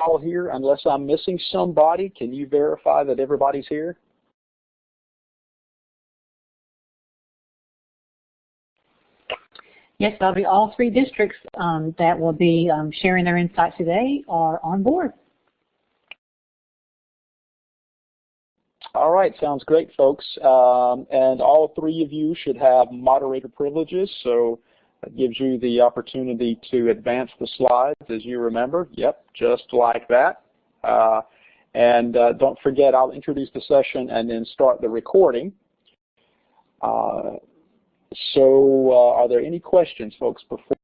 all here, unless I'm missing somebody. Can you verify that everybody's here? Yes, Bobby, all three districts that will be sharing their insights today are on board. All right, sounds great, folks. And all three of you should have moderator privileges, so that gives you the opportunity to advance the slides as you remember. Yep, just like that. And don't forget, I'll introduce the session and then start the recording. So are there any questions, folks, before?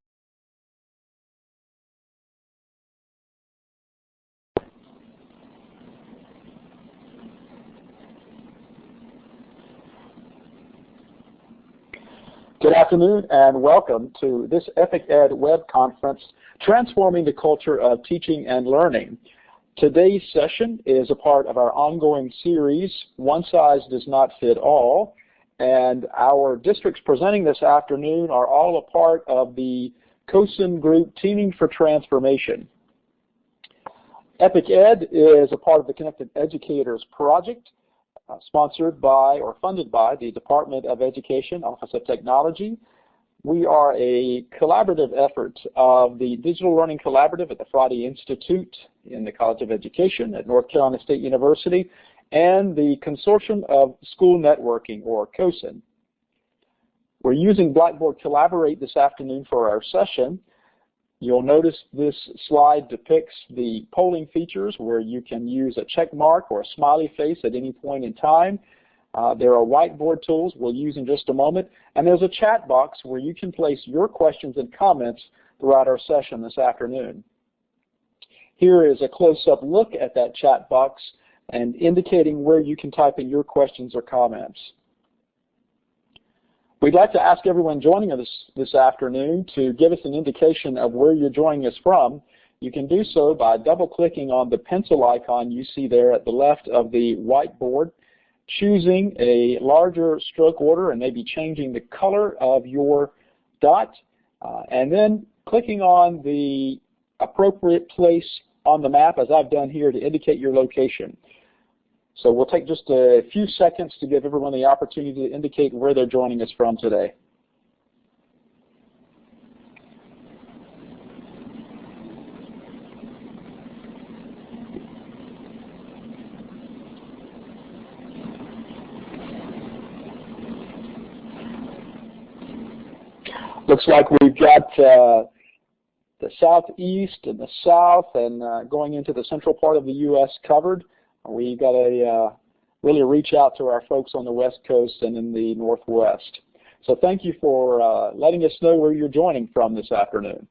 Good afternoon and welcome to this Epic Ed web conference, Transforming the Culture of Teaching and Learning. Today's session is a part of our ongoing series, One Size Does Not Fit All, and our districts presenting this afternoon are all a part of the COSIN group Teaming for Transformation. Epic Ed is a part of the Connected Educators Project, sponsored by or funded by the Department of Education, Office of Technology. We are a collaborative effort of the Digital Learning Collaborative at the Friday Institute in the College of Education at North Carolina State University and the Consortium of School Networking, or COSIN. We're using Blackboard Collaborate this afternoon for our session. You'll notice this slide depicts the polling features where you can use a check mark or a smiley face at any point in time. There are whiteboard tools we'll use in just a moment, and there's a chat box where you can place your questions and comments throughout our session this afternoon. Here is a close-up look at that chat box and indicating where you can type in your questions or comments. We'd like to ask everyone joining us this afternoon to give us an indication of where you're joining us from. You can do so by double-clicking on the pencil icon you see there at the left of the whiteboard, choosing a larger stroke order and maybe changing the color of your dot, and then clicking on the appropriate place on the map, as I've done here, to indicate your location. So we'll take just a few seconds to give everyone the opportunity to indicate where they're joining us from today. Looks like we've got the southeast and the south and going into the central part of the U.S. covered. We've got to really reach out to our folks on the West Coast and in the Northwest. So thank you for letting us know where you're joining from this afternoon.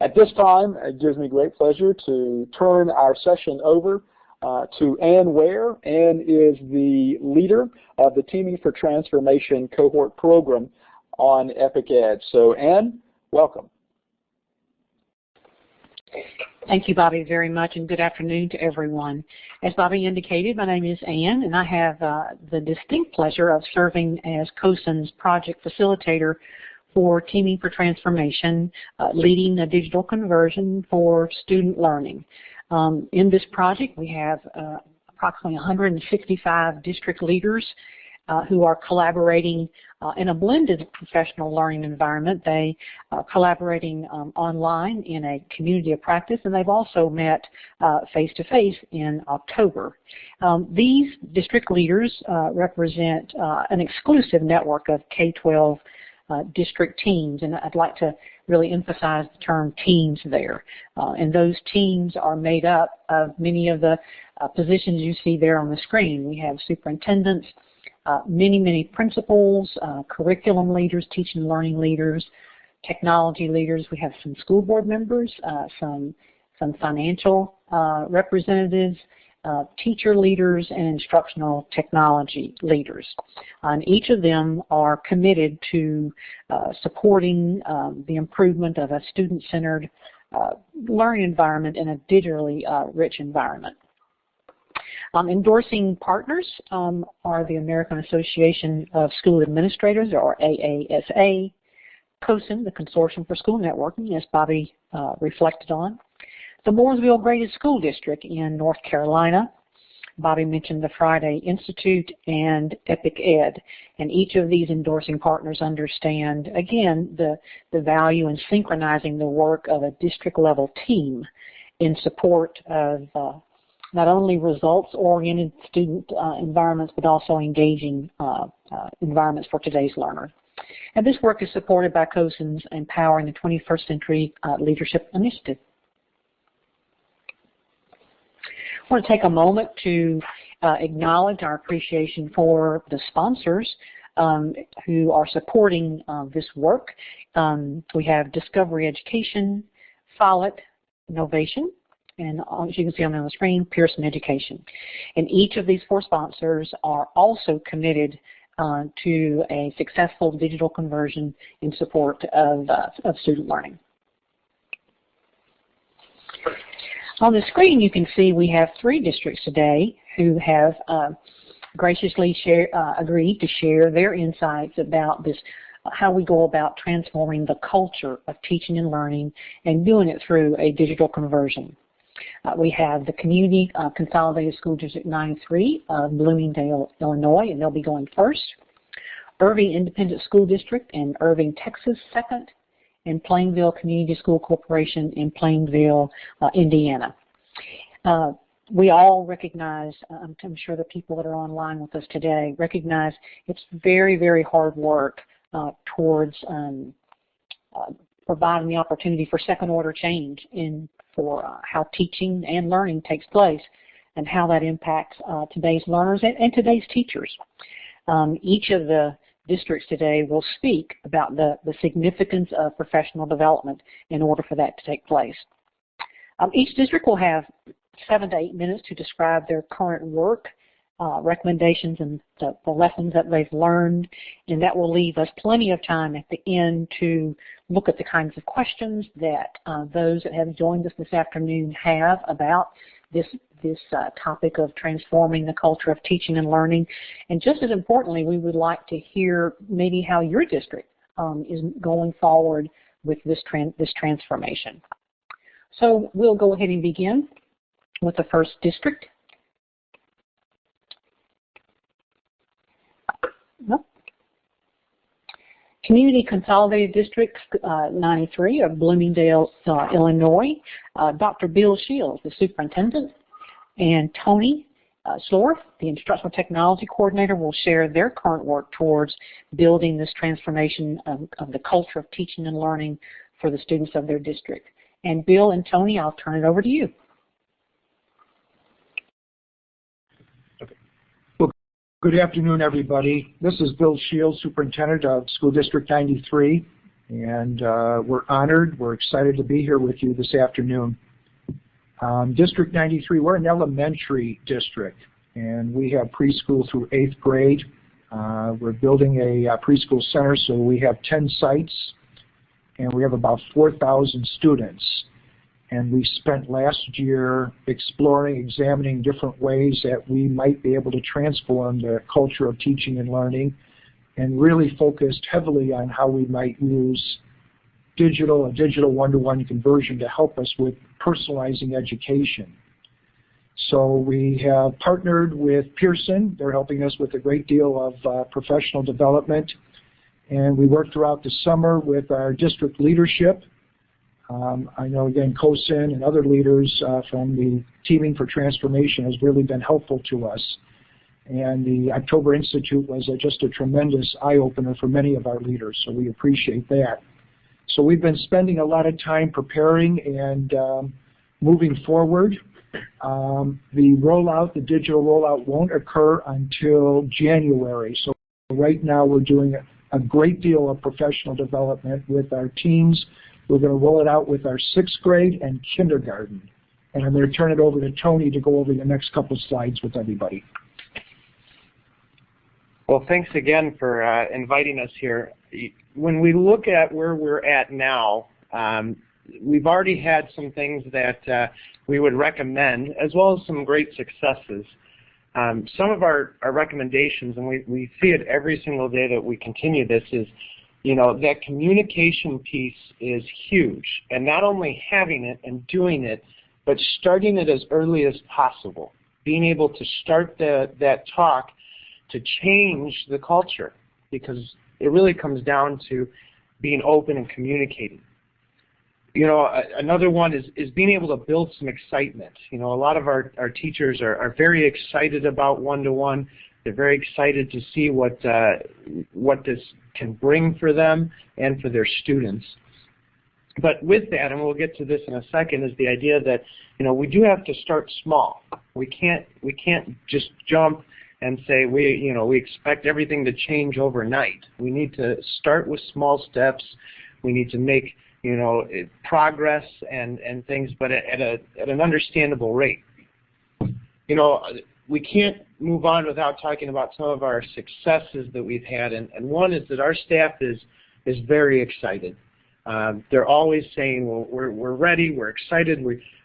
At this time, it gives me great pleasure to turn our session over to Ann Ware. Ann is the leader of the Teaming for Transformation cohort program on Epic Ed. So Ann, welcome. Thank you, Bobby, very much, and good afternoon to everyone. As Bobby indicated, my name is Ann, and I have the distinct pleasure of serving as COSIN's project facilitator for Teaming for Transformation, leading a digital conversion for student learning. In this project, we have approximately 165 district leaders who are collaborating in a blended professional learning environment. They are collaborating online in a community of practice, and they've also met face-to-face in October. These district leaders represent an exclusive network of K-12 district teams, and I'd like to really emphasize the term teams there. And those teams are made up of many of the positions you see there on the screen. We have superintendents, many principals, curriculum leaders, teaching and learning leaders, technology leaders. We have some school board members, some financial representatives, teacher leaders, and instructional technology leaders. And each of them are committed to supporting the improvement of a student-centered learning environment in a digitally rich environment. Endorsing partners are the American Association of School Administrators, or AASA, COSIN, the Consortium for School Networking, as Bobby reflected on, the Mooresville Graded School District in North Carolina. Bobby mentioned the Friday Institute and Epic Ed, and each of these endorsing partners understand, again, the value in synchronizing the work of a district-level team in support of not only results-oriented student environments, but also engaging environments for today's learner. And this work is supported by COSIN's Empowering the 21st Century Leadership Initiative. I want to take a moment to acknowledge our appreciation for the sponsors who are supporting this work. We have Discovery Education, Follett Innovation, and as you can see on the screen, Pearson Education. And each of these four sponsors are also committed to a successful digital conversion in support of student learning. On the screen, you can see we have 3 districts today who have graciously agreed to share their insights about this, how we go about transforming the culture of teaching and learning and doing it through a digital conversion. We have the Community Consolidated School District 93 of Bloomingdale, Illinois, and they'll be going first. Irving Independent School District in Irving, Texas, second. And Plainville Community School Corporation in Plainville, Indiana. We all recognize, I'm sure the people that are online with us today recognize it's very, very hard work towards providing the opportunity for second order change for how teaching and learning takes place and how that impacts today's learners and today's teachers. Each of the districts today will speak about the significance of professional development in order for that to take place. Each district will have 7 to 8 minutes to describe their current work, recommendations, and the lessons that they've learned, and that will leave us plenty of time at the end to look at the kinds of questions that those that have joined us this afternoon have about this topic of transforming the culture of teaching and learning. And just as importantly, we would like to hear maybe how your district is going forward with this transformation. So we'll go ahead and begin with the first district. Community Consolidated District 93 of Bloomingdale, Illinois. Dr. Bill Shields, the superintendent, and Tony Slorf, the instructional technology coordinator, will share their current work towards building this transformation of the culture of teaching and learning for the students of their district. And Bill and Tony, I'll turn it over to you. Okay. Well, good afternoon, everybody. This is Bill Shields, superintendent of School District 93, and we're honored, we're excited to be here with you this afternoon. District 93, we're an elementary district, and we have preschool through 8th grade. We're building a preschool center, so we have 10 sites, and we have about 4,000 students. And we spent last year exploring, examining different ways that we might be able to transform the culture of teaching and learning, and really focused heavily on how we might use a digital one-to-one conversion to help us with personalizing education. So we have partnered with Pearson. They're helping us with a great deal of professional development. And we worked throughout the summer with our district leadership. I know, again, COSIN and other leaders from the Teaming for Transformation has really been helpful to us. And the October Institute was just a tremendous eye-opener for many of our leaders, so we appreciate that. So we've been spending a lot of time preparing and moving forward. The digital rollout won't occur until January. So right now we're doing a great deal of professional development with our teams. We're going to roll it out with our 6th grade and kindergarten. And I'm going to turn it over to Tony to go over the next couple slides with everybody. Well, thanks again for inviting us here. When we look at where we're at now, we've already had some things that we would recommend, as well as some great successes. Some of our recommendations, and we see it every single day that we continue this, is that communication piece is huge. And not only having it and doing it, but starting it as early as possible, being able to start that talk to change the culture, because it really comes down to being open and communicating. You know, another one is being able to build some excitement. You know, a lot of our teachers are very excited about one-to-one. They're very excited to see what this can bring for them and for their students. But with that, and we'll get to this in a second, is the idea that, you know, we do have to start small. We can't just jump and say we expect everything to change overnight. We need to start with small steps. We need to make, you know, progress and things, but at an understandable rate. You know, we can't move on without talking about some of our successes that we've had, and one is that our staff is very excited. They're always saying, well, we're ready, we're excited,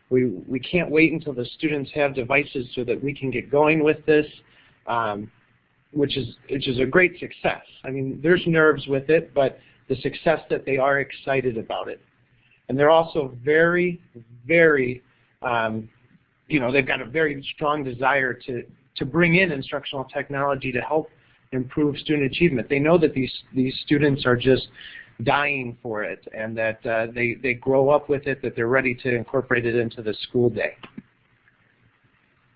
we can't wait until the students have devices so that we can get going with this, which is a great success. I mean, there's nerves with it, but the success that they are excited about it. And they're also very, very, you know, they've got a very strong desire to bring in instructional technology to help improve student achievement. They know that these students are just dying for it, and that they grow up with it, that they're ready to incorporate it into the school day.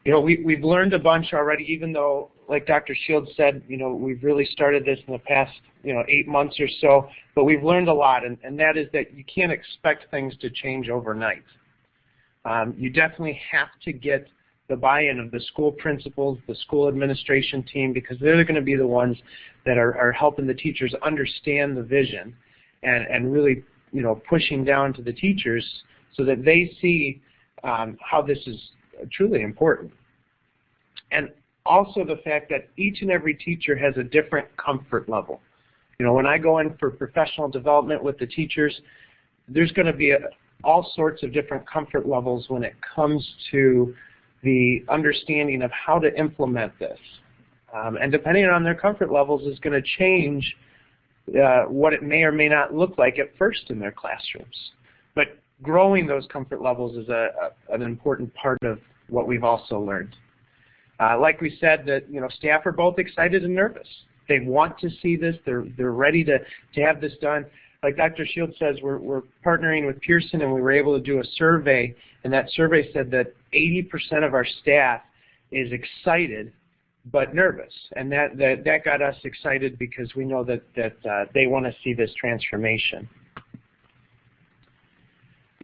You know, we've learned a bunch already, even though, like Dr. Shields said, you know, we've really started this in the past, you know, 8 months or so, but we've learned a lot, and that is that you can't expect things to change overnight. You definitely have to get the buy-in of the school principals, the school administration team, because they're going to be the ones that are helping the teachers understand the vision and really, you know, pushing down to the teachers so that they see how this is truly important. And also the fact that each and every teacher has a different comfort level. You know, when I go in for professional development with the teachers, there's going to be all sorts of different comfort levels when it comes to the understanding of how to implement this. And depending on their comfort levels is going to change what it may or may not look like at first in their classrooms. But growing those comfort levels is an important part of what we've also learned. Like we said, that, you know, staff are both excited and nervous. They want to see this. They're ready to have this done. Like Dr. Shields says, we're partnering with Pearson, and we were able to do a survey, and that survey said that 80% of our staff is excited but nervous, and that got us excited because we know that they want to see this transformation.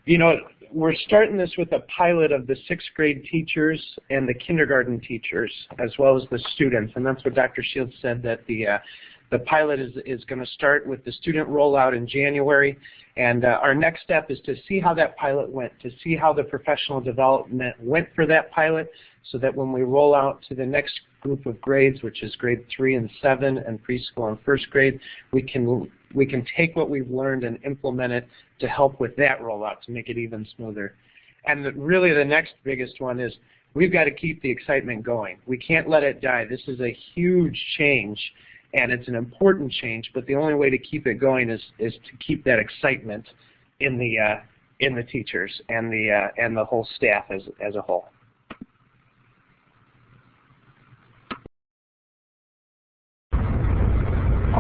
You know, we're starting this with a pilot of the 6th grade teachers and the kindergarten teachers, as well as the students, and that's what Dr. Shields said, that the pilot is going to start with the student rollout in January, and our next step is to see how that pilot went, to see how the professional development went for that pilot, so that when we roll out to the next group of grades, which is grade 3 and 7 and preschool and 1st grade, we can take what we've learned and implement it to help with that rollout to make it even smoother. And really the next biggest one is we've got to keep the excitement going. We can't let it die. This is a huge change, and it's an important change, but the only way to keep it going is to keep that excitement in the teachers and the whole staff as a whole.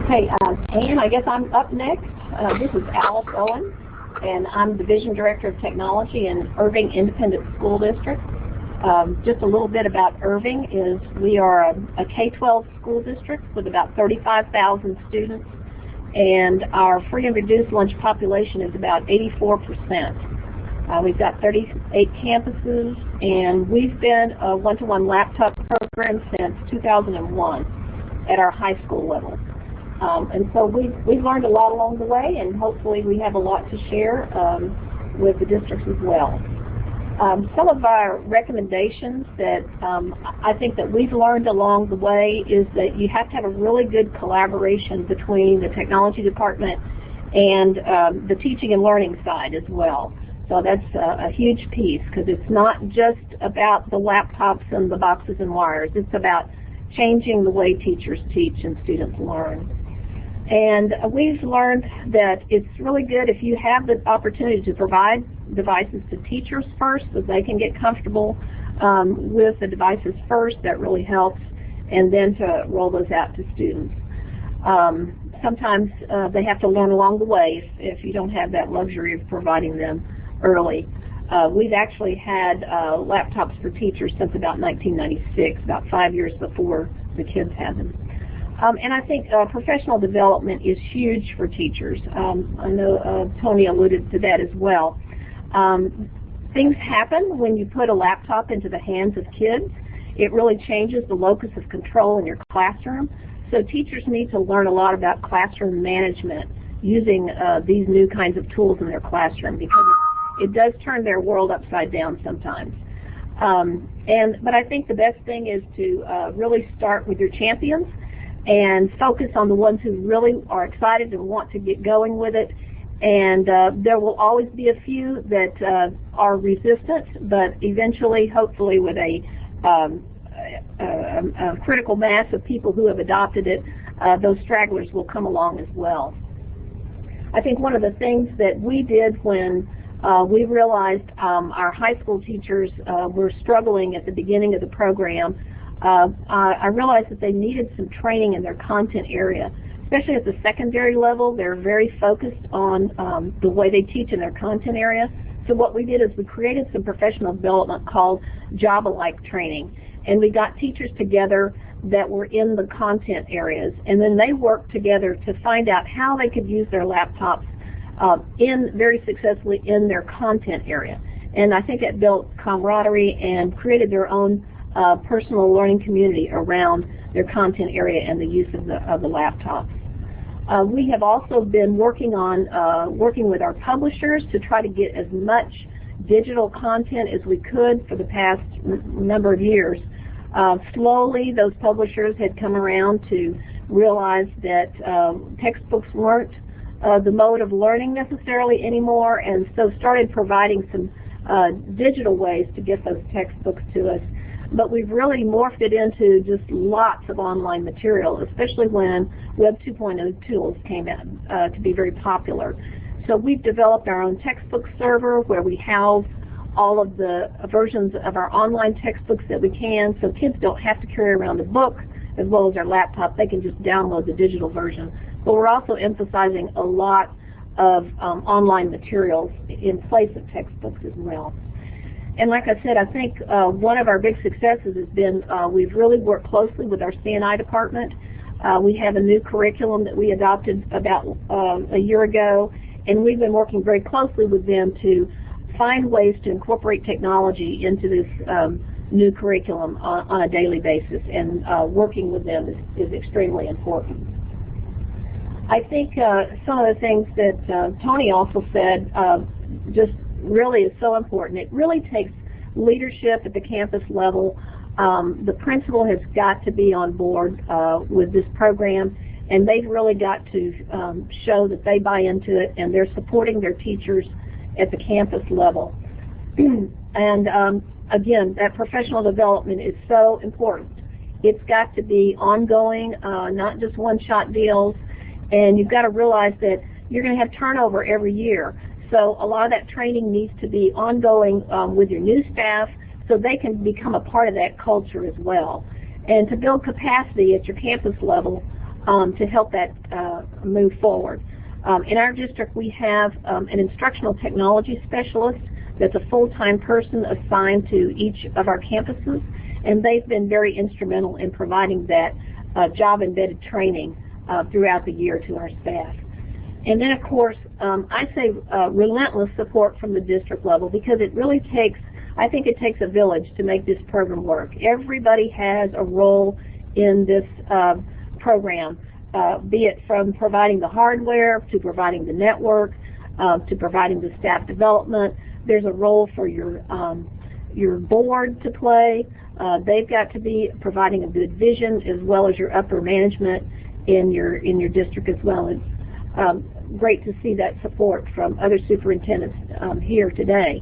Okay, Ann, I guess I'm up next. This is Alice Owen, and I'm Division Director of Technology in Irving Independent School District. Just a little bit about Irving is we are a K-12 school district with about 35,000 students, and our free and reduced lunch population is about 84%. We've got 38 campuses, and we've been a one-to-one laptop program since 2001 at our high school level. And so we've learned a lot along the way, and hopefully we have a lot to share with the districts as well. Some of our recommendations that I think that we've learned along the way is that you have to have a really good collaboration between the technology department and the teaching and learning side as well. So that's a huge piece, because it's not just about the laptops and the boxes and wires. It's about changing the way teachers teach and students learn. And we've learned that it's really good if you have the opportunity to provide devices to teachers first so they can get comfortable with the devices first. That really helps, and then to roll those out to students. Sometimes they have to learn along the way if you don't have that luxury of providing them early. We've actually had laptops for teachers since about 1996, about 5 years before the kids had them. And I think professional development is huge for teachers. I know Tony alluded to that as well. Things happen when you put a laptop into the hands of kids. It really changes the locus of control in your classroom. So teachers need to learn a lot about classroom management using these new kinds of tools in their classroom, because it does turn their world upside down sometimes. But I think the best thing is to really start with your champions and focus on the ones who really are excited and want to get going with it. And there will always be a few that are resistant, but eventually, hopefully with a critical mass of people who have adopted it, those stragglers will come along as well. I think one of the things that we did when we realized our high school teachers were struggling at the beginning of the program, I realized that they needed some training in their content area. Especially at the secondary level, they're very focused on the way they teach in their content area. So what we did is we created some professional development called job-alike training. And we got teachers together that were in the content areas. And then they worked together to find out how they could use their laptops very successfully in their content area. And I think it built camaraderie and created their own personal learning community around their content area and the use of the laptops. We have also been working with our publishers to try to get as much digital content as we could for the past number of years. Slowly, those publishers had come around to realize that textbooks weren't the mode of learning necessarily anymore, and so started providing some digital ways to get those textbooks to us. But we've really morphed it into just lots of online material, especially when Web 2.0 tools came out to be very popular. So we've developed our own textbook server where we house all of the versions of our online textbooks that we can, so kids don't have to carry around a book as well as their laptop. They can just download the digital version. But we're also emphasizing a lot of online materials in place of textbooks as well. And like I said, I think one of our big successes has been we've really worked closely with our C&I department. We have a new curriculum that we adopted about a year ago, and we've been working very closely with them to find ways to incorporate technology into this new curriculum on a daily basis, and working with them is extremely important. I think some of the things that Tony also said just really is so important. It really takes leadership at the campus level. The principal has got to be on board with this program, and they've really got to show that they buy into it and they're supporting their teachers at the campus level. And again, that professional development is so important. It's got to be ongoing, not just one-shot deals, and you've got to realize that you're going to have turnover every year. So a lot of that training needs to be ongoing with your new staff so they can become a part of that culture as well. And to build capacity at your campus level to help that move forward. In our district, we have an instructional technology specialist that's a full-time person assigned to each of our campuses, and they've been very instrumental in providing that job-embedded training throughout the year to our staff. And then, of course, I say relentless support from the district level, because it really takes, I think it takes a village to make this program work. Everybody has a role in this program, be it from providing the hardware, to providing the network, to providing the staff development. There's a role for your board to play. They've got to be providing a good vision, as well as your upper management in your district as well. It's great to see that support from other superintendents here today.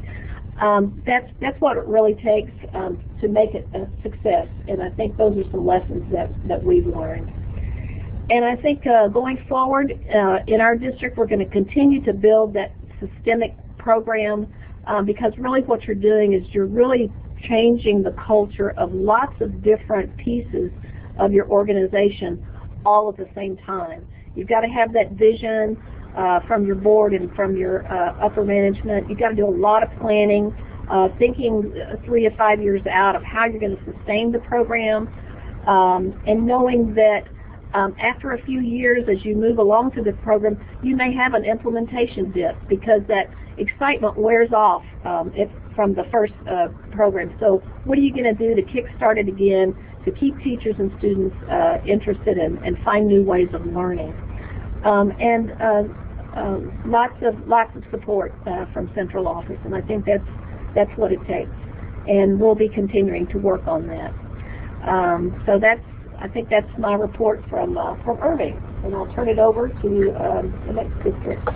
That's what it really takes to make it a success, and I think those are some lessons that we've learned. And I think going forward in our district, we're going to continue to build that systemic program because really what you're doing is you're really changing the culture of lots of different pieces of your organization all at the same time. You've got to have that vision from your board and from your upper management. You've got to do a lot of planning, thinking 3 to 5 years out of how you're going to sustain the program, and knowing that after a few years, as you move along through the program, you may have an implementation dip because that excitement wears off from the first program. So what are you going to do to kickstart it again, to keep teachers and students interested and find new ways of learning? Lots of support from central office, and I think that's what it takes. And we'll be continuing to work on that. So I think that's my report from Irving, and I'll turn it over to the next district.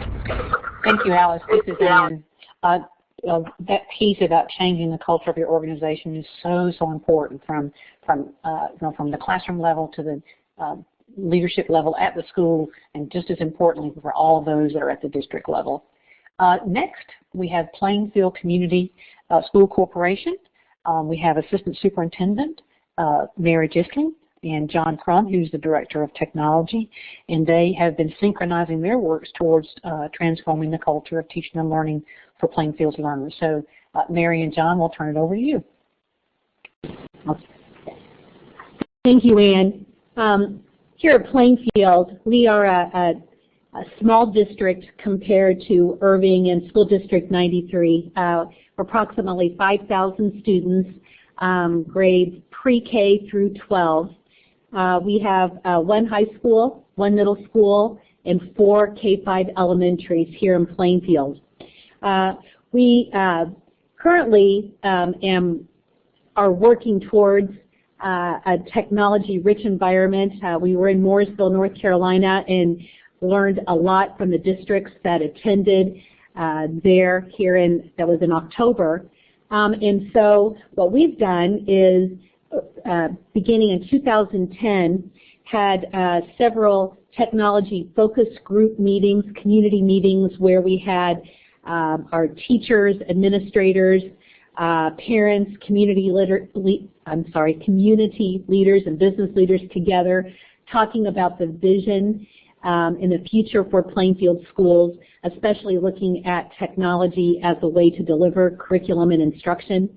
Thank you, Alice. This is Ann. That piece about changing the culture of your organization is so important from the classroom level to the leadership level at the school, and just as importantly for all those that are at the district level. Next, we have Plainfield Community School Corporation. We have Assistant Superintendent Mary Gisling and John Crum, who's the Director of Technology, and they have been synchronizing their works towards transforming the culture of teaching and learning for Plainfield's learners. So Mary and John, we'll turn it over to you. Thank you, Ann. Here at Plainfield, we are a small district compared to Irving and School District 93. We're approximately 5,000 students, grades pre-K through 12. We have 1 high school, 1 middle school, and 4 K-5 elementaries here in Plainfield. We currently are working towards a technology-rich environment. We were in Mooresville, North Carolina, and learned a lot from the districts that attended there that was in October. And so what we've done is, beginning in 2010, had several technology focus group meetings, community meetings, where we had our teachers, administrators, parents, community leaders and business leaders together, talking about the vision in the future for Plainfield schools, especially looking at technology as a way to deliver curriculum and instruction.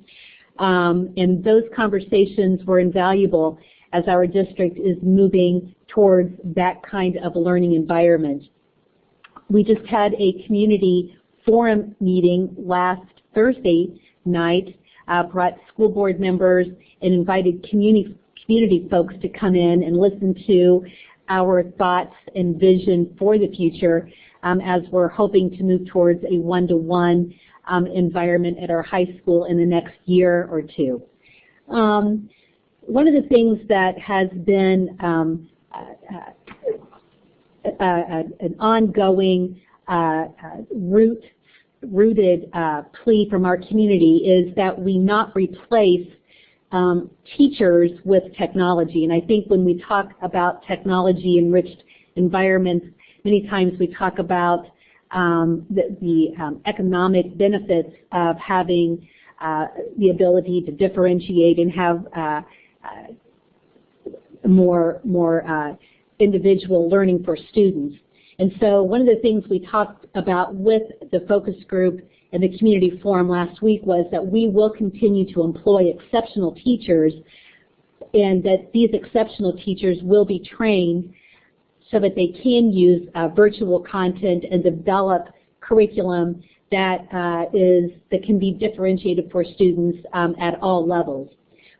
And those conversations were invaluable as our district is moving towards that kind of a learning environment. We just had a community forum meeting last Thursday night, brought school board members and invited community folks to come in and listen to our thoughts and vision for the future as we're hoping to move towards a one-to-one environment at our high school in the next year or two. One of the things that has been an ongoing rooted plea from our community is that we not replace teachers with technology. And I think when we talk about technology-enriched environments, many times we talk about the economic benefits of having the ability to differentiate and have more individual learning for students. And so one of the things we talked about with the focus group and the community forum last week was that we will continue to employ exceptional teachers, and that these exceptional teachers will be trained so that they can use virtual content and develop curriculum that can be differentiated for students at all levels.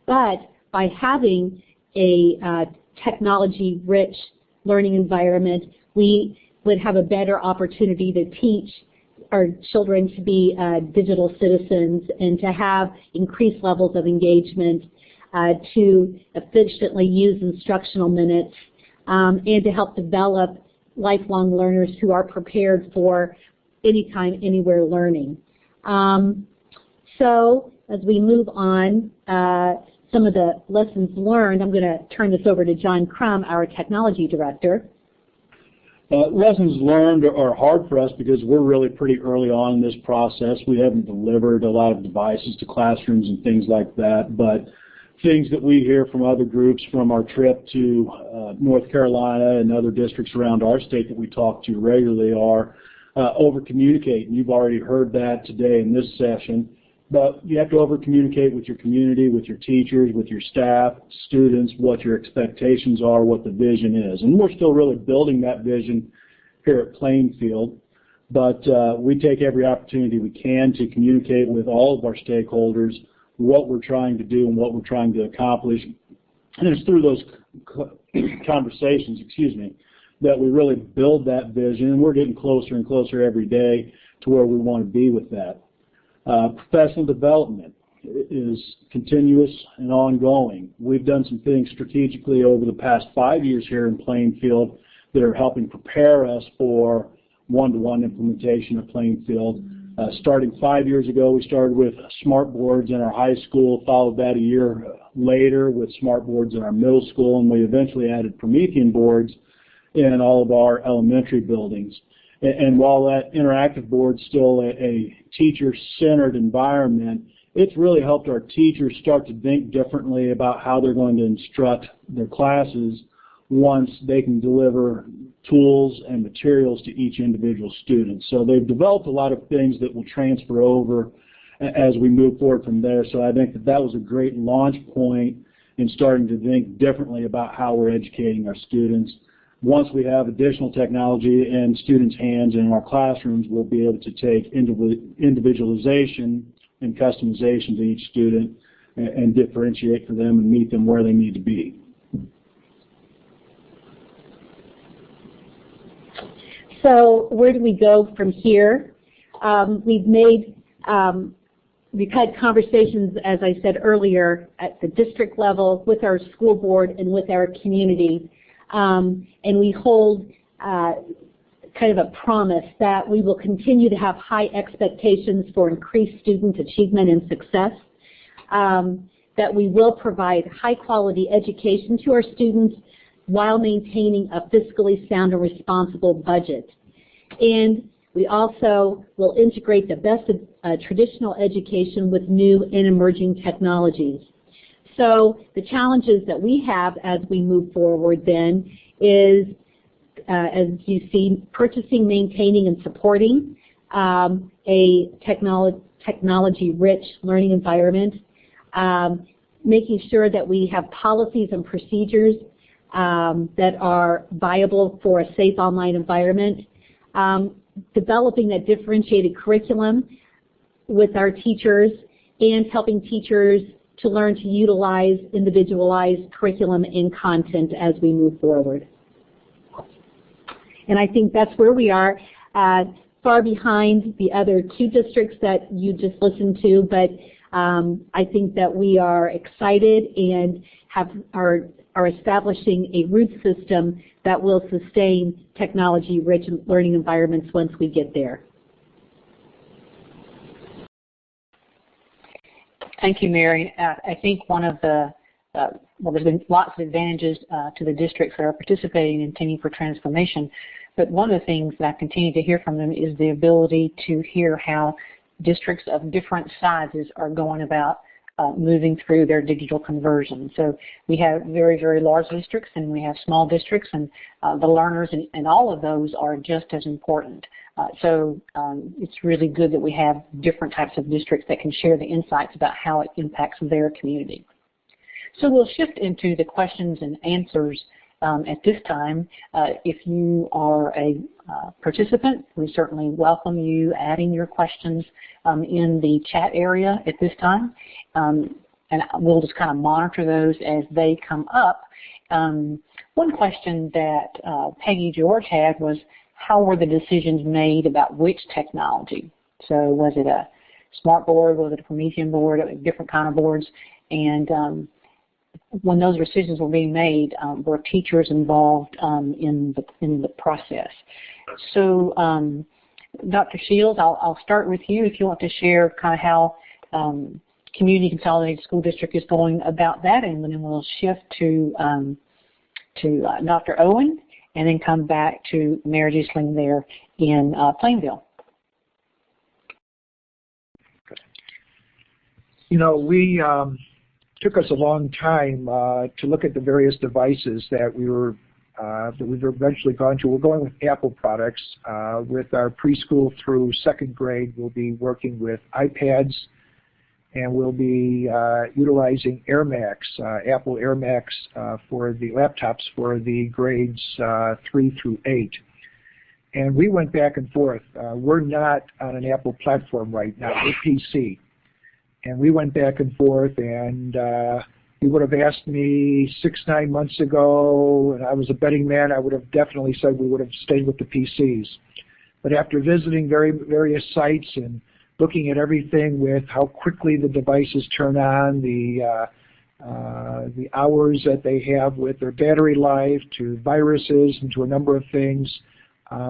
But by having a technology-rich learning environment, we would have a better opportunity to teach our children to be digital citizens and to have increased levels of engagement, to efficiently use instructional minutes, and to help develop lifelong learners who are prepared for anytime, anywhere learning. So as we move on, some of the lessons learned, I'm going to turn this over to John Crum, our technology director. Lessons learned are hard for us because we're really pretty early on in this process. We haven't delivered a lot of devices to classrooms and things like that, but things that we hear from other groups from our trip to North Carolina and other districts around our state that we talk to regularly are over-communicate. And you've already heard that today in this session. But you have to over-communicate with your community, with your teachers, with your staff, students, what your expectations are, what the vision is. And we're still really building that vision here at Plainfield. But we take every opportunity we can to communicate with all of our stakeholders what we're trying to do and what we're trying to accomplish. And it's through those conversations, that we really build that vision. And we're getting closer and closer every day to where we want to be with that. Professional development is continuous and ongoing. We've done some things strategically over the past 5 years here in Plainfield that are helping prepare us for one-to-one implementation of Plainfield. Starting 5 years ago, we started with smart boards in our high school, followed that a year later with smart boards in our middle school, and we eventually added Promethean boards in all of our elementary buildings. And while that interactive board is still a teacher-centered environment, it's really helped our teachers start to think differently about how they're going to instruct their classes once they can deliver tools and materials to each individual student. So they've developed a lot of things that will transfer over as we move forward from there. So I think that was a great launch point in starting to think differently about how we're educating our students. Once we have additional technology in students' hands in our classrooms, we'll be able to take individualization and customization to each student and differentiate for them and meet them where they need to be. So where do we go from here? We've had conversations, as I said earlier, at the district level with our school board and with our community. And we hold kind of a promise that we will continue to have high expectations for increased student achievement and success, that we will provide high-quality education to our students while maintaining a fiscally sound and responsible budget. And we also will integrate the best of traditional education with new and emerging technologies. So the challenges that we have as we move forward then is, as you see, purchasing, maintaining, and supporting a technology-rich learning environment, making sure that we have policies and procedures that are viable for a safe online environment, developing that differentiated curriculum with our teachers, and helping teachers to learn to utilize individualized curriculum and content as we move forward. And I think that's where we are, far behind the other two districts that you just listened to, but I think that we are excited and are establishing a root system that will sustain technology-rich learning environments once we get there. Thank you, Mary. I think one of the, well, there's been lots of advantages to the districts that are participating in Teaming for Transformation, but one of the things that I continue to hear from them is the ability to hear how districts of different sizes are going about moving through their digital conversion. So we have very, very large districts and we have small districts, and the learners and all of those are just as important. So it's really good that we have different types of districts that can share the insights about how it impacts their community. So we'll shift into the questions and answers at this time. If you are a participant, we certainly welcome you adding your questions in the chat area at this time. And we'll just kind of monitor those as they come up. One question that Peggy George had was, how were the decisions made about which technology? So was it a smart board, was it a Promethean board, a different kind of boards? And when those decisions were being made, were teachers involved in the process? So Dr. Shields, I'll start with you if you want to share kind of how Community Consolidated School District is going about that, and then we'll shift to Dr. Owen, and then come back to Mayor Disling there in Plainville. You know, we took us a long time to look at the various devices that we've eventually gone to. We're going with Apple products. With our preschool through second grade, we'll be working with iPads, and we'll be utilizing Air Max, Apple Air Max for the laptops for the grades 3 through 8. And we went back and forth. We're not on an Apple platform right now. We're PC. And we went back and forth, and you would have asked me 6-9 months ago, and I was a betting man, I would have definitely said we would have stayed with the PCs. But after visiting various sites and looking at everything with how quickly the devices turn on, the hours that they have with their battery life, to viruses and to a number of things,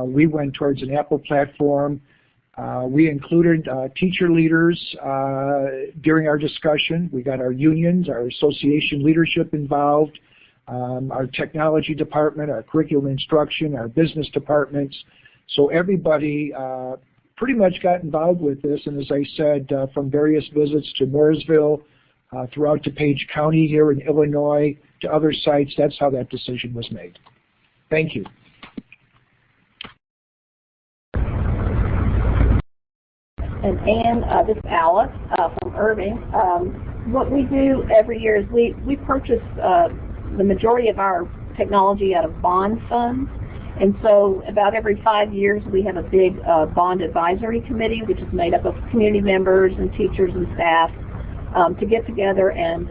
we went towards an Apple platform. We included teacher leaders during our discussion. We got our unions, our association leadership involved, our technology department, our curriculum instruction, our business departments. So everybody pretty much got involved with this, and as I said, from various visits to Mooresville, throughout DuPage County here in Illinois, to other sites, that's how that decision was made. Thank you. And Ann, this is Alice from Irving. What we do every year is we purchase the majority of our technology out of bond funds. And so about every 5 years we have a big bond advisory committee, which is made up of community members and teachers and staff to get together, and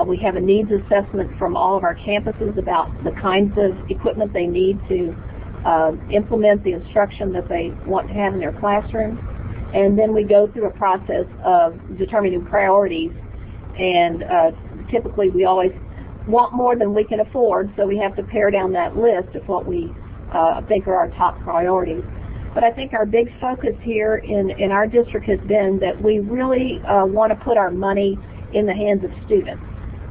we have a needs assessment from all of our campuses about the kinds of equipment they need to implement the instruction that they want to have in their classrooms. And then we go through a process of determining priorities, and typically we always want more than we can afford, so we have to pare down that list of what we think are our top priorities. But I think our big focus here in our district has been that we really want to put our money in the hands of students.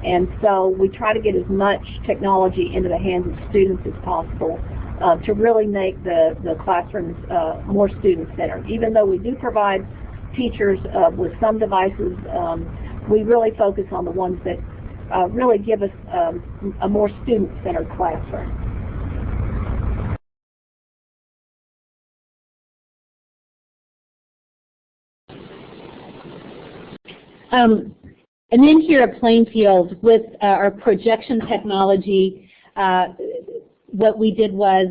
And so we try to get as much technology into the hands of students as possible to really make the classrooms more student-centered. Even though we do provide teachers with some devices, we really focus on the ones that really give us a more student-centered classroom. And then here at Plainfield, with our projection technology, what we did was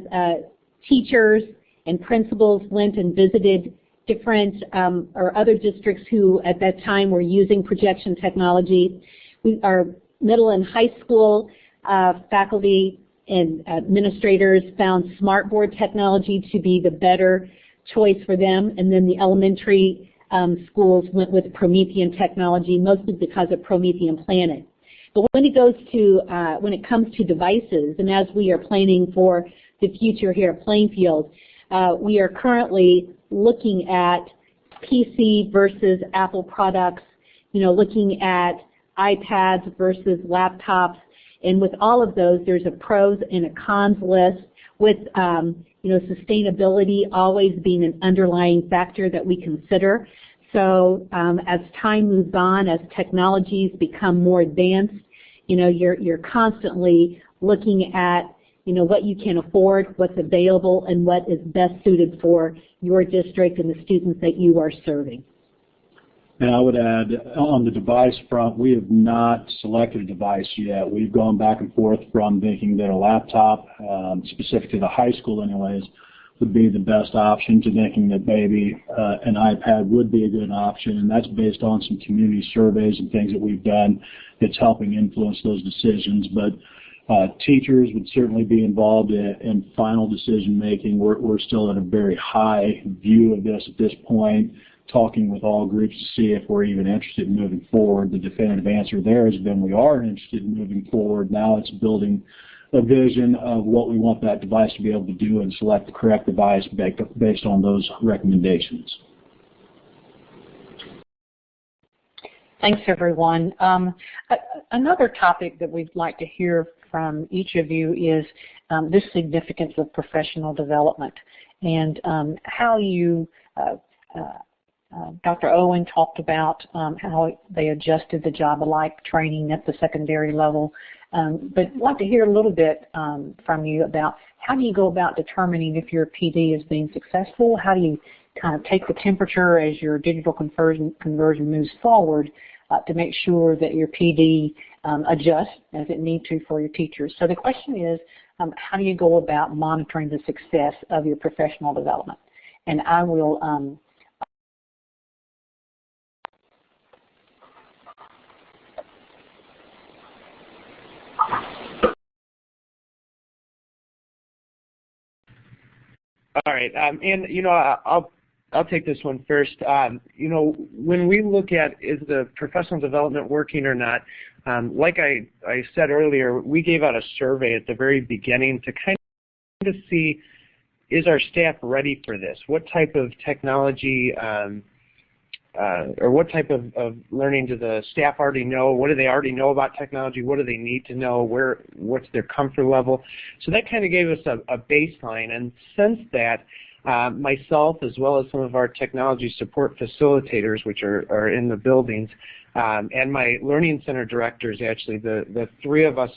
teachers and principals went and visited different or other districts who at that time were using projection technology. Our middle and high school faculty and administrators found smartboard technology to be the better choice for them, and then the elementary schools went with Promethean technology, mostly because of Promethean Planet. But when it comes to devices, and as we are planning for the future here at Plainfield, we are currently looking at PC versus Apple products, looking at iPads versus laptops, and with all of those, there's a pros and a cons list, with sustainability always being an underlying factor that we consider. So as time moves on, as technologies become more advanced, you're constantly looking at what you can afford, what's available, and what is best suited for your district and the students that you are serving. And I would add, on the device front, we have not selected a device yet. We've gone back and forth from thinking that a laptop, specific to the high school anyways, would be the best option, to thinking that maybe an iPad would be a good option, and that's based on some community surveys and things that we've done that's helping influence those decisions. But teachers would certainly be involved in final decision making. We're still at a very high view of this at this point, talking with all groups to see if we're even interested in moving forward. The definitive answer there has been we are interested in moving forward. Now it's building a vision of what we want that device to be able to do and select the correct device based on those recommendations. Thanks, everyone. Another topic that we'd like to hear from each of you is this significance of professional development and how you, Dr. Owen talked about how they adjusted the job-alike training at the secondary level, but I'd like to hear a little bit from you about how do you go about determining if your PD is being successful? How do you kind of take the temperature as your digital conversion moves forward to make sure that your PD adjusts as it needs to for your teachers? So the question is, how do you go about monitoring the success of your professional development? And I will All right, and I'll take this one first. When we look at is the professional development working or not, like I said earlier, we gave out a survey at the very beginning to kind of see, is our staff ready for this? What type of technology or what type of learning do the staff already know? What do they already know about technology? What do they need to know? What's their comfort level? So that kind of gave us a baseline. And since that, myself, as well as some of our technology support facilitators, which are in the buildings, and my learning center directors, actually, the three of us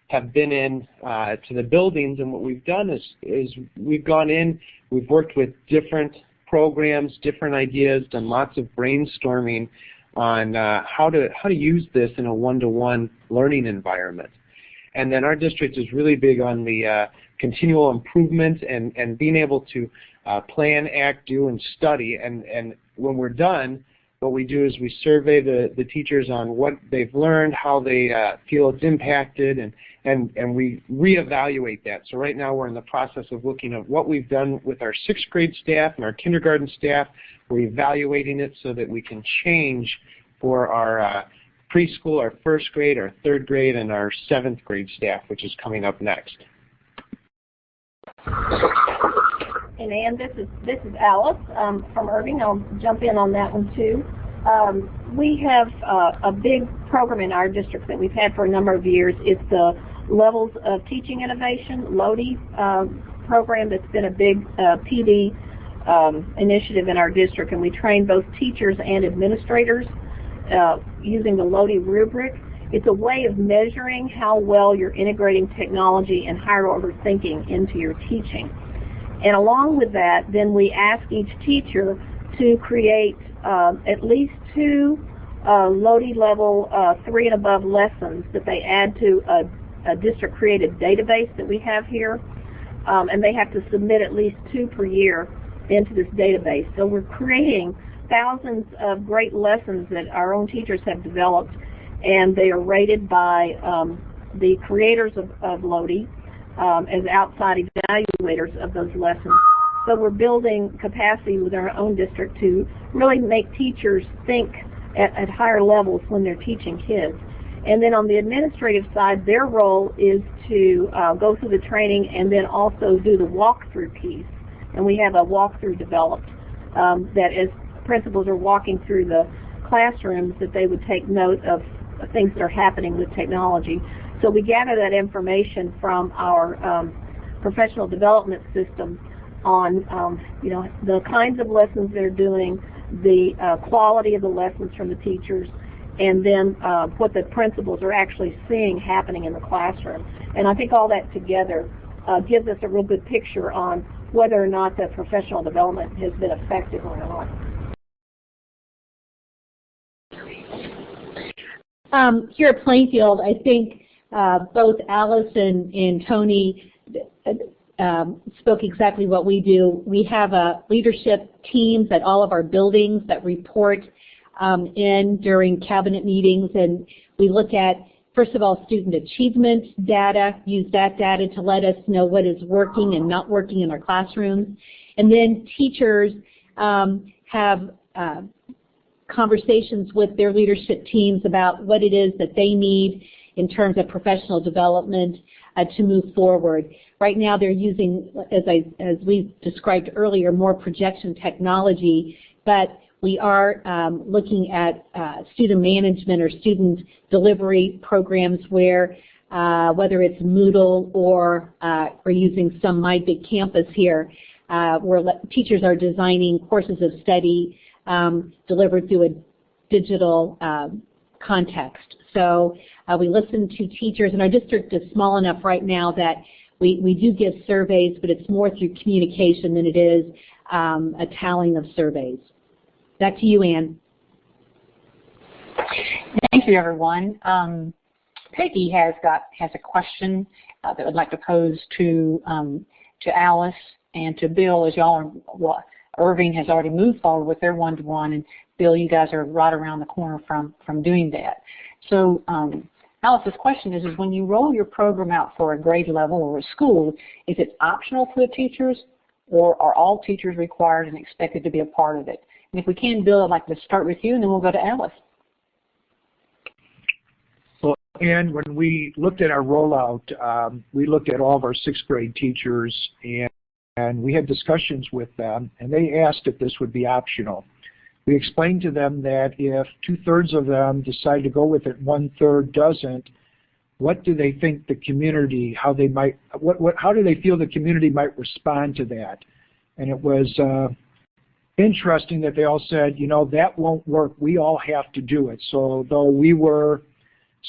have been in to the buildings, and what we've done is we've gone in, we've worked with different programs, different ideas, done lots of brainstorming on how to use this in a one-to-one learning environment. And then our district is really big on the continual improvement and being able to plan, act, do, and study. And when we're done, what we do is we survey the teachers on what they've learned, how they feel it's impacted, and we reevaluate that. So right now we're in the process of looking at what we've done with our 6th grade staff and our kindergarten staff. We're evaluating it so that we can change for our preschool, our 1st grade, our 3rd grade, and our 7th grade staff, which is coming up next. And Ann, this is Alice from Irving. I'll jump in on that one too. We have a big program in our district that we've had for a number of years. It's the Levels of Teaching Innovation, LOTI program that's been a big PD initiative in our district, and we train both teachers and administrators using the LOTI rubric. It's a way of measuring how well you're integrating technology and higher order thinking into your teaching. And along with that, then we ask each teacher to create at least 2 LOTI level 3 and above lessons that they add to a district created database that we have here. And they have to submit at least 2 per year into this database. So we're creating thousands of great lessons that our own teachers have developed, and they are rated by the creators of LOTI as outside evaluators of those lessons. So we're building capacity with our own district to really make teachers think at higher levels when they're teaching kids. And then on the administrative side, their role is to go through the training and then also do the walkthrough piece. And we have a walkthrough developed that as principals are walking through the classrooms, that they would take note of things that are happening with technology. So we gather that information from our professional development system on the kinds of lessons they're doing, the quality of the lessons from the teachers, and then what the principals are actually seeing happening in the classroom. And I think all that together gives us a real good picture on whether or not the professional development has been effective or not. Here at Plainfield, I think both Alice and Tony spoke exactly what we do. We have leadership teams at all of our buildings that report in during cabinet meetings, and we look at, first of all, student achievement data, use that data to let us know what is working and not working in our classrooms. And then teachers have conversations with their leadership teams about what it is that they need in terms of professional development to move forward. Right now they're using, as we described earlier, more projection technology, but We are looking at student management or student delivery programs where whether it's Moodle or we're using some My Big Campus here, where teachers are designing courses of study delivered through a digital context. So we listen to teachers, and our district is small enough right now that we do give surveys, but it's more through communication than it is a tallying of surveys. Back to you, Ann. Thank you, everyone. Peggy has a question that I'd like to pose to Alice and to Bill. As y'all are, Irving has already moved forward with their one-to-one, and Bill, you guys are right around the corner from doing that. So Alice's question is when you roll your program out for a grade level or a school, is it optional for the teachers, or are all teachers required and expected to be a part of it? And if we can, Bill, I'd like to start with you, and then we'll go to Alice. Well, and when we looked at our rollout, we looked at all of our 6th grade teachers, and we had discussions with them, and they asked if this would be optional. We explained to them that if 2/3 of them decide to go with it, 1/3 doesn't, what do they think the community, how do they feel the community might respond to that? And it was interesting that they all said, you know, that won't work. We all have to do it. So though we were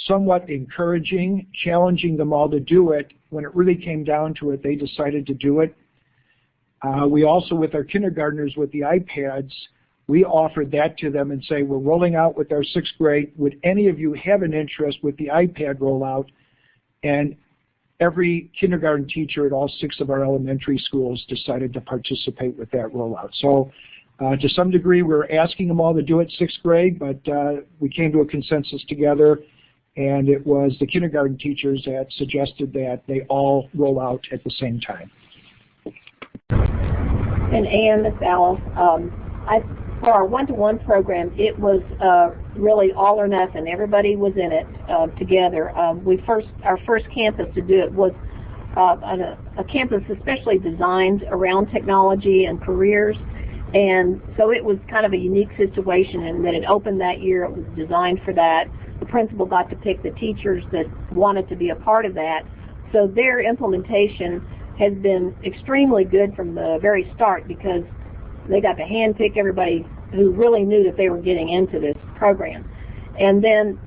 somewhat encouraging, challenging them all to do it, when it really came down to it, they decided to do it. We also, with our kindergartners with the iPads, we offered that to them and say, we're rolling out with our 6th grade. Would any of you have an interest with the iPad rollout? And every kindergarten teacher at all 6 of our elementary schools decided to participate with that rollout. So to some degree, we're asking them all to do it 6th grade, but we came to a consensus together, and it was the kindergarten teachers that suggested that they all roll out at the same time. And Ann, this is Alice. For our one-to-one program, it was really all or nothing. Everybody was in it together. Our first campus to do it was a campus especially designed around technology and careers, and so it was kind of a unique situation in that it opened that year. It was designed for that. The principal got to pick the teachers that wanted to be a part of that. So their implementation has been extremely good from the very start because they got to handpick everybody who really knew that they were getting into this program. And then,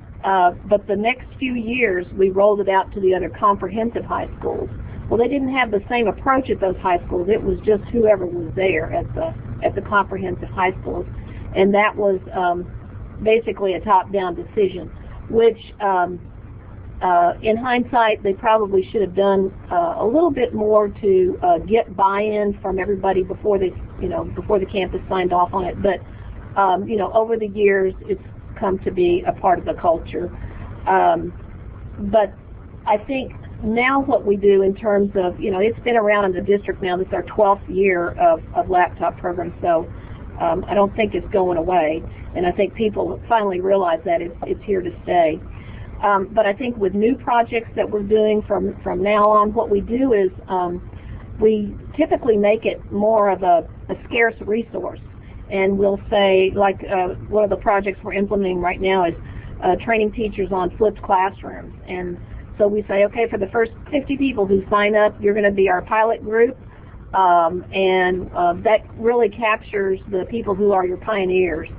but the next few years, we rolled it out to the other comprehensive high schools. Well, they didn't have the same approach at those high schools. It was just whoever was there at the comprehensive high schools. And that was basically a top-down decision, which in hindsight, they probably should have done a little bit more to get buy-in from everybody before the campus signed off on it. But over the years, it's come to be a part of the culture. But I think now what we do in terms of, it's been around in the district now. This is our 12th year of laptop programs, so I don't think it's going away. And I think people finally realize that it's here to stay. But I think with new projects that we're doing from now on, what we do is we typically make it more of a scarce resource. And we'll say, like one of the projects we're implementing right now is training teachers on flipped classrooms. And so we say, okay, for the first 50 people who sign up, you're going to be our pilot group. And that really captures the people who are your pioneers.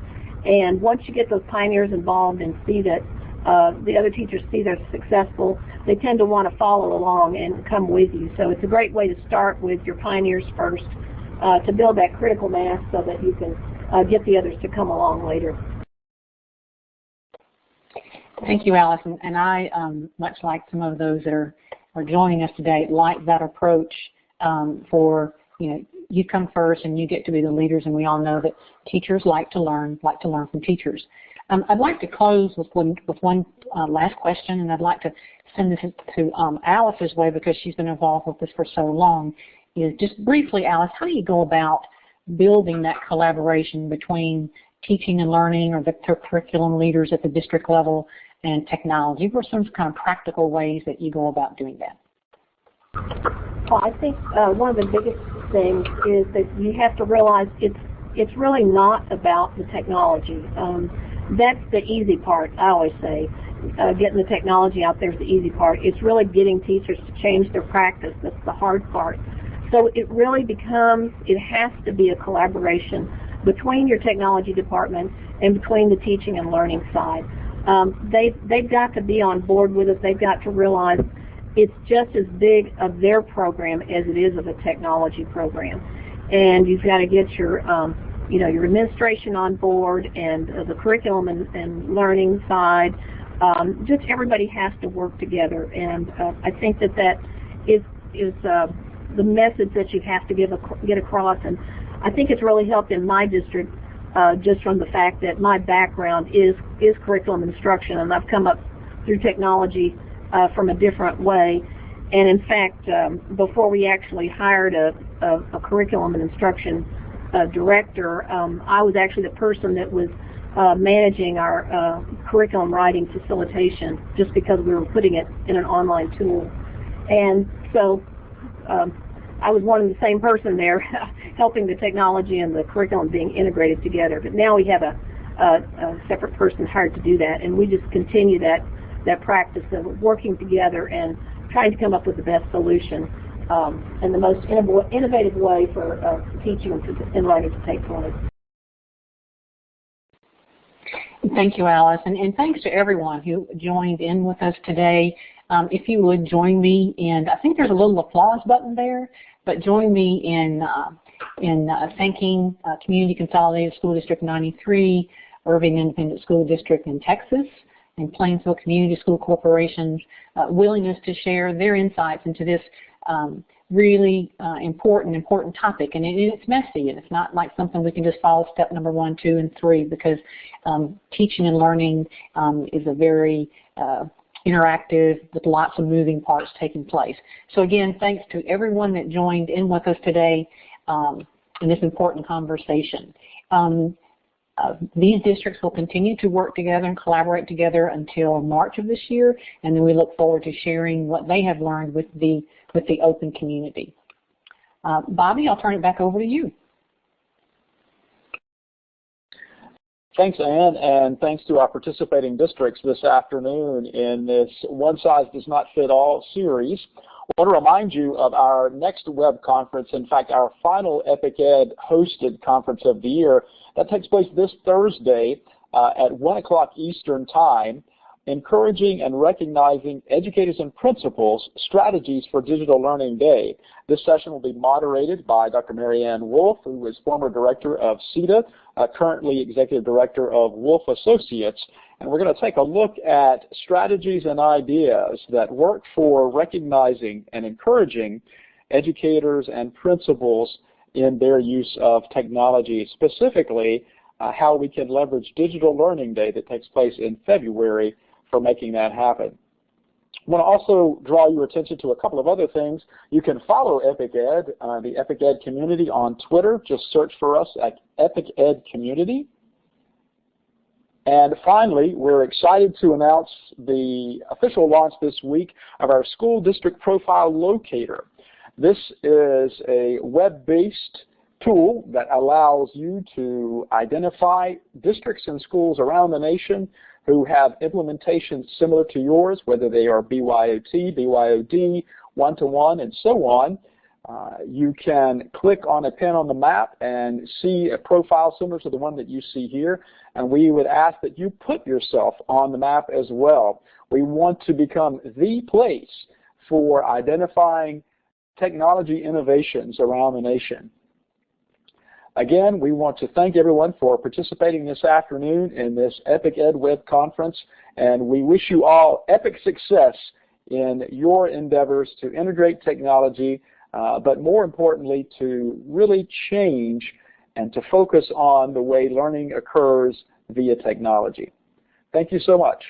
And once you get those pioneers involved and see that the other teachers see they're successful, they tend to want to follow along and come with you. So it's a great way to start with your pioneers first to build that critical mass so that you can get the others to come along later. Thank you, Alice. And I, much like some of those that are joining us today, like that approach for, you come first and you get to be the leaders, and we all know that teachers like to learn from teachers. I'd like to close with one last question, and I'd like to send this to Alice's way because she's been involved with this for so long. Is just briefly, Alice, how do you go about building that collaboration between teaching and learning or the curriculum leaders at the district level and technology? What are some kind of practical ways that you go about doing that? Well, I think one of the biggest things is that you have to realize it's it's really not about the technology. That's the easy part, I always say. Getting the technology out there is the easy part. It's really getting teachers to change their practice. That's the hard part. So it really becomes, it has to be a collaboration between your technology department and between the teaching and learning side. They've got to be on board with it. They've got to realize it's just as big of their program as it is of a technology program. And you've got to get your your administration on board and the curriculum and learning side. Just everybody has to work together, and I think that is the message that you have to get across. And I think it's really helped in my district just from the fact that my background is curriculum instruction, and I've come up through technology from a different way. And in fact, before we actually hired a curriculum and instruction director, I was actually the person that was managing our curriculum writing facilitation, just because we were putting it in an online tool. And so I was one of the same person there helping the technology and the curriculum being integrated together. But now we have a separate person hired to do that, and we just continue that practice of working together and trying to come up with the best solution and the most innovative way for teaching and learning to take place. Thank you, Alice, and thanks to everyone who joined in with us today. If you would join me in, I think there's a little applause button there, but join me in thanking Community Consolidated School District 93, Irving Independent School District in Texas, and Plainsville Community School Corporation's willingness to share their insights into this really important topic. And it's messy, and it's not like something we can just follow step number 1, 2, and 3, because teaching and learning is a very interactive with lots of moving parts taking place. So again, thanks to everyone that joined in with us today in this important conversation. These districts will continue to work together and collaborate together until March of this year, and then we look forward to sharing what they have learned with the open community. Bobby, I'll turn it back over to you. Thanks, Ann, and thanks to our participating districts this afternoon in this One Size Does Not Fit All series. I want to remind you of our next web conference, in fact, our final Epic Ed hosted conference of the year. That takes place this Thursday at 1 o'clock Eastern Time, encouraging and recognizing educators and principals strategies for Digital Learning Day. This session will be moderated by Dr. Marianne Wolf, who is former director of CETA, currently executive director of Wolf Associates. And we're going to take a look at strategies and ideas that work for recognizing and encouraging educators and principals in their use of technology, specifically how we can leverage Digital Learning Day that takes place in February for making that happen. I want to also draw your attention to a couple of other things. You can follow Epic Ed, the Epic Ed community on Twitter. Just search for us at Epic Ed Community. And finally, we're excited to announce the official launch this week of our School District Profile Locator. This is a web-based tool that allows you to identify districts and schools around the nation who have implementations similar to yours, whether they are BYOT, BYOD, one-to-one, and so on. You can click on a pin on the map and see a profile similar to the one that you see here, and we would ask that you put yourself on the map as well. We want to become the place for identifying technology innovations around the nation. Again, we want to thank everyone for participating this afternoon in this Epic Ed Web Conference, and we wish you all epic success in your endeavors to integrate technology, but more importantly, to really change and to focus on the way learning occurs via technology. Thank you so much.